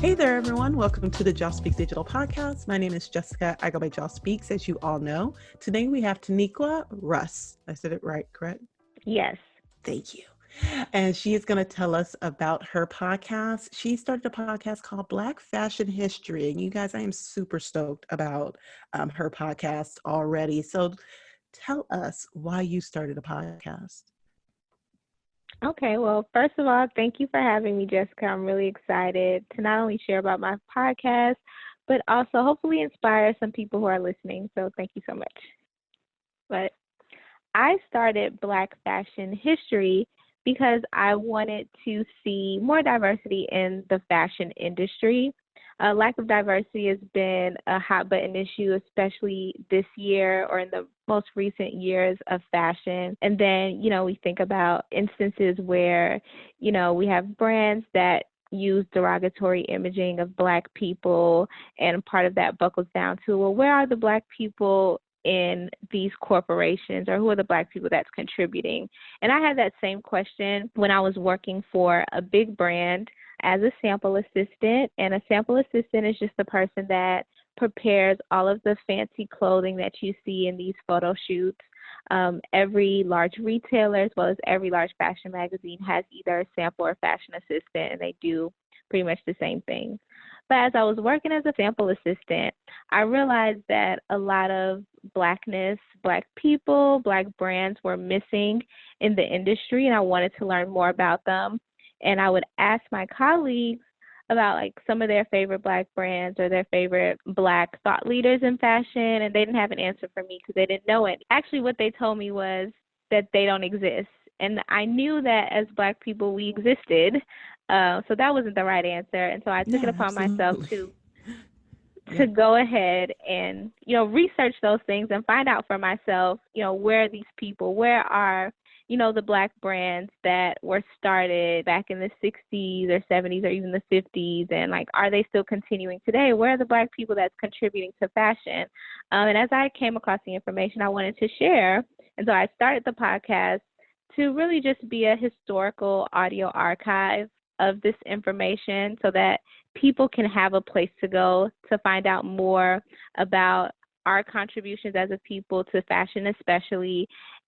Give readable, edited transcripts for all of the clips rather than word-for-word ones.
Hey there, everyone. Welcome to the Joss Speak Digital Podcast. My name is Jessica. I go by Joss Speaks, as you all know. Today we have Taniqua Russ. I said it right, correct? Yes. Thank you. And she is going to tell us about her podcast. She started a podcast called Black Fashion History. And you guys, I am super stoked about her podcast already. So tell us why you started a podcast. Okay, well, first of all, thank you for having me, Jessica. I'm really excited to not only share about my podcast, but also hopefully inspire some people who are listening. So thank you so much. But I started Black Fashion History because I wanted to see more diversity in the fashion industry. Lack of diversity has been a hot button issue, especially this year or in the most recent years of fashion. And then, we think about instances where, we have brands that use derogatory imaging of Black people, and part of that buckles down to, well, where are the Black people in these corporations, or who are the Black people that's contributing? And I had that same question when I was working for a big brand as a sample assistant. And a sample assistant is just the person that prepares all of the fancy clothing that you see in these photo shoots. Every large retailer, as well as every large fashion magazine, has either a sample or fashion assistant, and they do pretty much the same thing. But as I was working as a sample assistant, I realized that a lot of Blackness, Black people, Black brands were missing in the industry, and I wanted to learn more about them. And I would ask my colleagues about some of their favorite Black brands or their favorite Black thought leaders in fashion, and they didn't have an answer for me because they didn't know it. Actually, what they told me was that they don't exist. And I knew that as Black people we existed, so that wasn't the right answer. And so I took it upon myself to go ahead and, research those things and find out for myself, where are these people, where are the Black brands that were started back in the 60s or 70s or even the 50s, and are they still continuing today? Where are the Black people that's contributing to fashion? And as I came across the information, I wanted to share. And so I started the podcast to really just be a historical audio archive of this information so that people can have a place to go to find out more about our contributions as a people to fashion especially,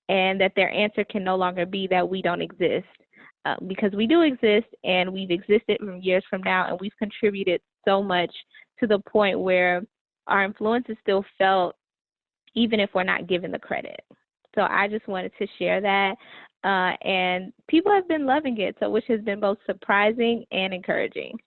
and that their answer can no longer be that we don't exist, because we do exist, and we've existed from years from now, and we've contributed so much to the point where our influence is still felt even if we're not given the credit. So I just wanted to share that, and people have been loving it, so which has been both surprising and encouraging.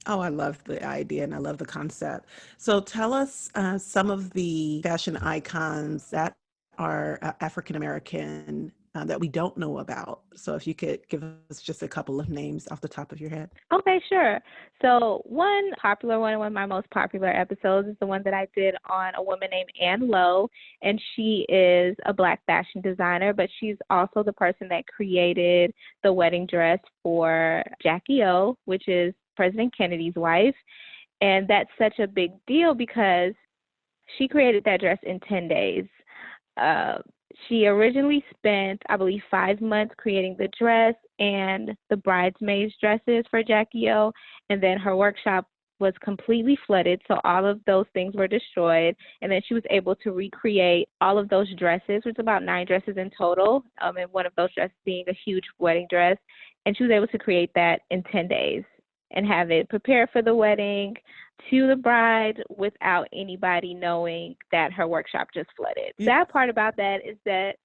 Oh, I love the idea and I love the concept. So tell us some of the fashion icons that are African American that we don't know about. So if you could give us just a couple of names off the top of your head. Okay, sure. So one of my most popular episodes is the one that I did on a woman named Ann Lowe, and she is a Black fashion designer, but she's also the person that created the wedding dress for Jackie O, which is President Kennedy's wife. And that's such a big deal because she created that dress in 10 days. She originally spent, I believe, 5 months creating the dress and the bridesmaids' dresses for Jackie O, and then her workshop was completely flooded, so all of those things were destroyed, and then she was able to recreate all of those dresses, which is about 9 dresses in total, and one of those dresses being a huge wedding dress, and she was able to create that in 10 days and have it prepared for the wedding to the bride without anybody knowing that her workshop just flooded. The sad part about that is that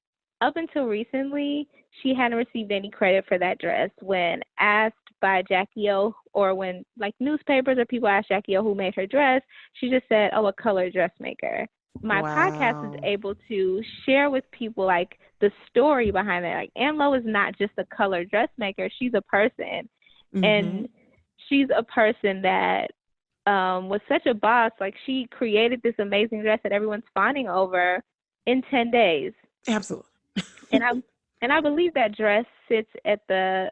up until recently, she hadn't received any credit for that dress. When asked by Jackie O, or when newspapers or people asked Jackie O who made her dress, she just said, "Oh, a color dressmaker." My podcast is able to share with people the story behind that. Ann Lowe is not just a color dressmaker; she's a person, and she's a person that was such a boss. She created this amazing dress that everyone's fawning over in 10 days. Absolutely. And I believe that dress sits at the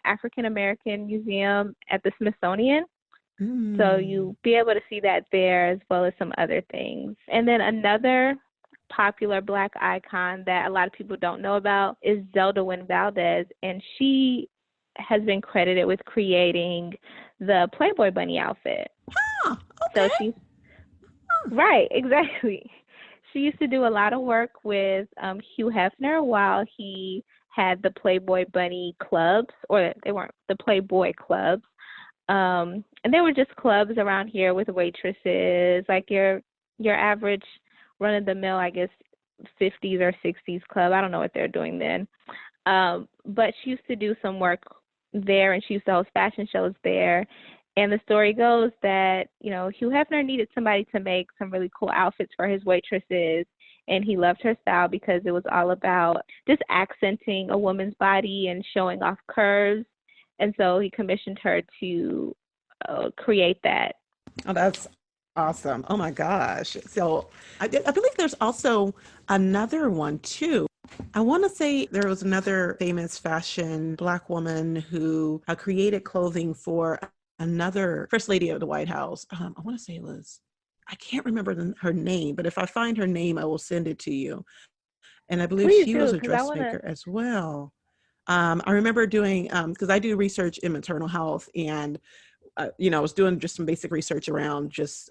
African American Museum at the Smithsonian. So you'll be able to see that there, as well as some other things. And then another popular Black icon that a lot of people don't know about is Zelda Wynn Valdez, and she has been credited with creating the Playboy bunny outfit. Huh, So okay. she's right, exactly. She used to do a lot of work with Hugh Hefner while he had the Playboy bunny clubs, or they weren't the Playboy clubs. And they were just clubs around here with waitresses, like your average run of the mill, I guess, 50s or 60s club. I don't know what they're doing then. But she used to do some work there, and she used to host fashion shows there. And the story goes that, Hugh Hefner needed somebody to make some really cool outfits for his waitresses. And he loved her style because it was all about just accenting a woman's body and showing off curves. And so he commissioned her to create that. Oh, that's awesome. Oh my gosh. So I believe there's also another one too. I want to say there was another famous fashion Black woman who created clothing for another First Lady of the White House. I want to say it was, I can't remember her name, but if I find her name, I will send it to you. And I believe Please she was do, a because I want to. dressmaker as well. I remember doing, because I do research in maternal health, and I was doing just some basic research around just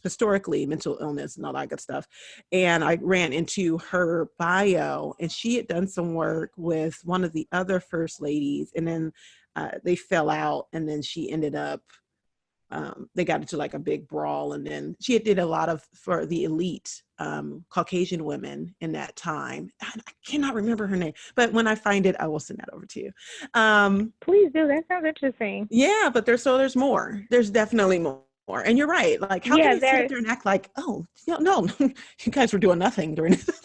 historically mental illness and all that good stuff. And I ran into her bio, and she had done some work with one of the other first ladies, and then they fell out, and then she ended up. They got into like a big brawl, and then she did a lot of for the elite Caucasian women in that time. I cannot remember her name, but when I find it, I will send that over to you. Please do. That sounds interesting. Yeah, but there's more. There's definitely more. And you're right. Like, how can Yeah, they sit up there. there and act like, oh, no, you guys were doing nothing during this?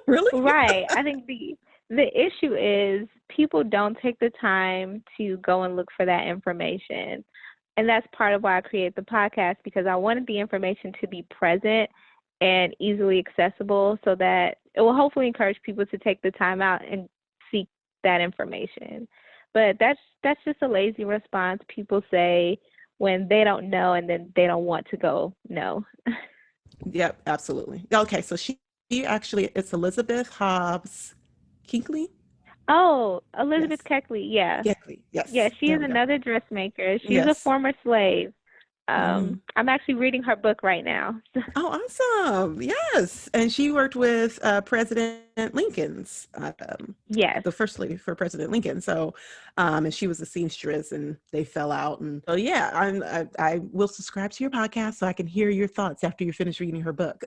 Really? Right. I think the issue is people don't take the time to go and look for that information. And that's part of why I create the podcast, because I wanted the information to be present and easily accessible so that it will hopefully encourage people to take the time out and seek that information. But that's just a lazy response people say when they don't know and then they don't want to go know. Yep, absolutely. Okay, so she actually, it's Elizabeth Hobbs Kinkley. Oh, Elizabeth Yes, Keckley, yeah. Kinkley. Yeah, Yes, she there is we go. another dressmaker. She's a Yes. former slave. Mhm. I'm actually reading her book right now. Oh, awesome. Yes. And she worked with President Lincoln's, Yes, the first lady for President Lincoln. So, and she was a seamstress, and they fell out. And so, yeah, I will subscribe to your podcast so I can hear your thoughts after you finish reading her book.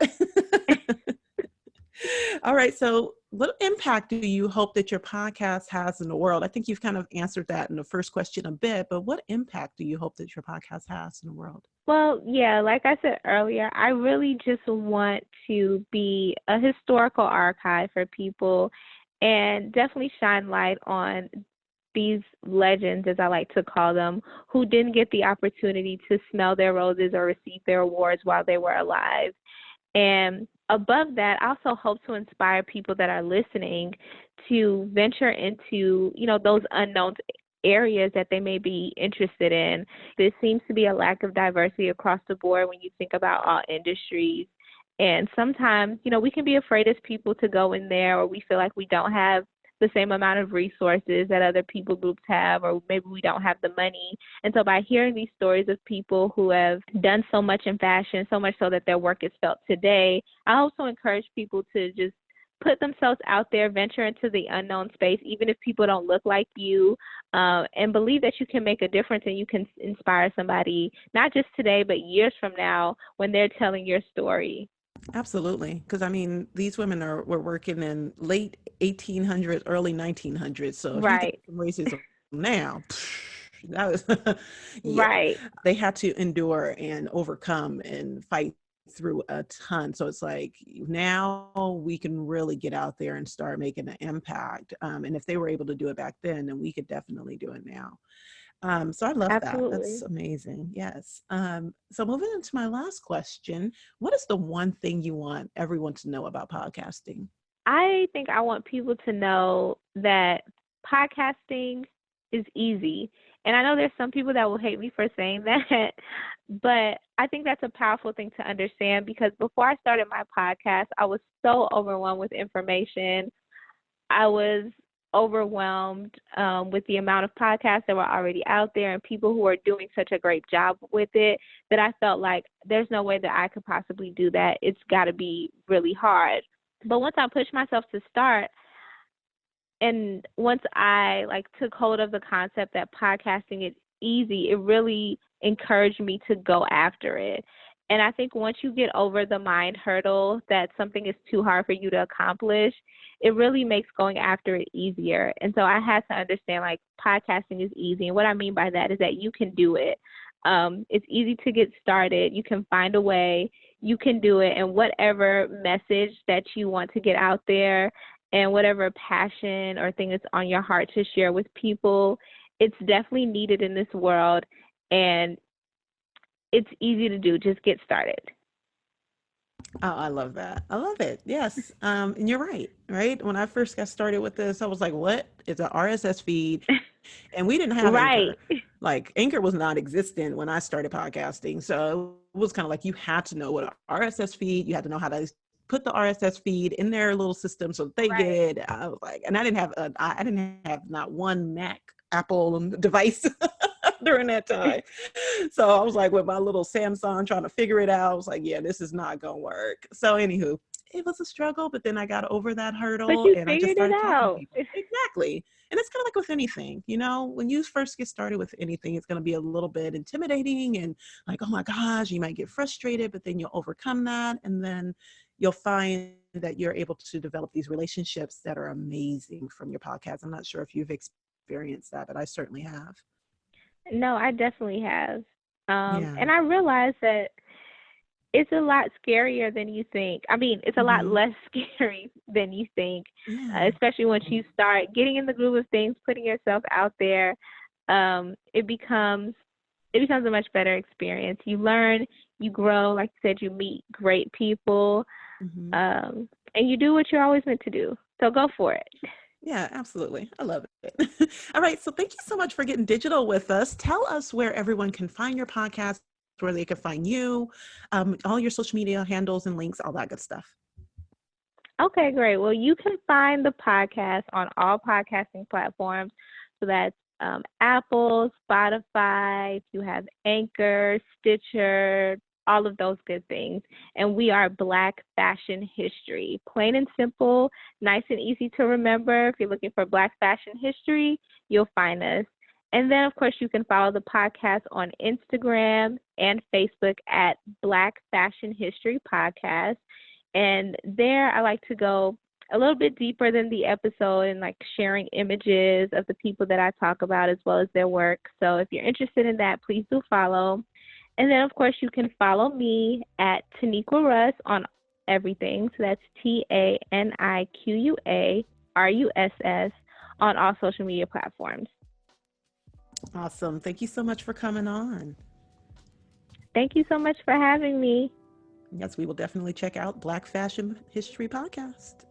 All right. So, what impact do you hope that your podcast has in the world? I think you've kind of answered that in the first question a bit, but what impact do you hope that your podcast has in the world? well, yeah, like I said earlier, I really just want to be a historical archive for people and definitely shine light on these legends, as I like to call them, who didn't get the opportunity to smell their roses or receive their awards while they were alive. And above that, I also hope to inspire people that are listening to venture into, those unknown areas that they may be interested in. There seems to be a lack of diversity across the board when you think about all industries. And sometimes, we can be afraid as people to go in there, or we feel like we don't have the same amount of resources that other people groups have, or maybe we don't have the money. And so by hearing these stories of people who have done so much in fashion, so much so that their work is felt today, I also encourage people to just put themselves out there, venture into the unknown space, even if people don't look like you, and believe that you can make a difference and you can inspire somebody, not just today, but years from now when they're telling your story. Absolutely. Because I mean, these women were working in late 1800s, early 1900s. So if you think Right, of racism now, that was, yeah, right. they had to endure and overcome and fight through a ton. So it's like now we can really get out there and start making an impact. And if they were able to do it back then we could definitely do it now. So I love that. That's Absolutely. amazing. Yes. So moving into my last question, what is the one thing you want everyone to know about podcasting? I think I want people to know that podcasting is easy. And I know there's some people that will hate me for saying that, but I think that's a powerful thing to understand, because before I started my podcast, I was so overwhelmed with information. I was overwhelmed with the amount of podcasts that were already out there and people who are doing such a great job with it that I felt like there's no way that I could possibly do that. It's got to be really hard. But once I pushed myself to start, and once I like took hold of the concept that podcasting is easy, it really encouraged me to go after it. And I think once you get over the mind hurdle that something is too hard for you to accomplish, it really makes going after it easier. And so I had to understand like podcasting is easy. And what I mean by that is that you can do it. It's easy to get started. You can find a way. You can do it. And whatever message that you want to get out there and whatever passion or thing that's on your heart to share with people, it's definitely needed in this world. And it's easy to do. Just get started. Oh, I love that. I love it. Yes. And you're right. Right. When I first got started with this, I was like, what? It's an RSS feed. And we didn't have Right. Anchor. Like Anchor was not existent when I started podcasting. So it was kind of like you had to know what an RSS feed, you had to know how to put the RSS feed in their little system so that they get Right. it. I was like, and I didn't have not one Mac Apple device during that time. So I was like with my little Samsung trying to figure it out. I was like, yeah, this is not gonna work. So anywho, it was a struggle, but then I got over that But hurdle you and I just figured it started talking to out. people. Exactly. And it's kind of like with anything, you know, when you first get started with anything, it's going to be a little bit intimidating and like, oh my gosh, you might get frustrated, but then you'll overcome that. And then you'll find that you're able to develop these relationships that are amazing from your podcast. I'm not sure if you've experienced that, but I certainly have. No, I definitely have. Yeah. And I realized that it's a lot scarier than you think. I mean, it's a lot Hmm. less scary than you think, Yeah. especially once you start getting in the groove of things, putting yourself out there. It becomes a much better experience. You learn, you grow, like you said, you meet great people, Hmm. and you do what you're always meant to do. So go for it. Yeah, absolutely. I love it. All right. So thank you so much for getting digital with us. Tell us where everyone can find your podcast, where they can find you, all your social media handles and links, all that good stuff. Okay, great. Well, you can find the podcast on all podcasting platforms. So that's Apple, Spotify, if you have Anchor, Stitcher, all of those good things. And we are Black Fashion History. Plain and simple, nice and easy to remember. If you're looking for Black Fashion History, you'll find us. And then, of course, you can follow the podcast on Instagram and Facebook at Black Fashion History Podcast. And there I like to go a little bit deeper than the episode and like sharing images of the people that I talk about as well as their work. So if you're interested in that, please do follow. And then, of course, you can follow me at Taniqua Russ on everything. So that's TANIQUARUSS on all social media platforms. Awesome. Thank you so much for coming on. Thank you so much for having me. Yes, we will definitely check out Black Fashion History Podcast.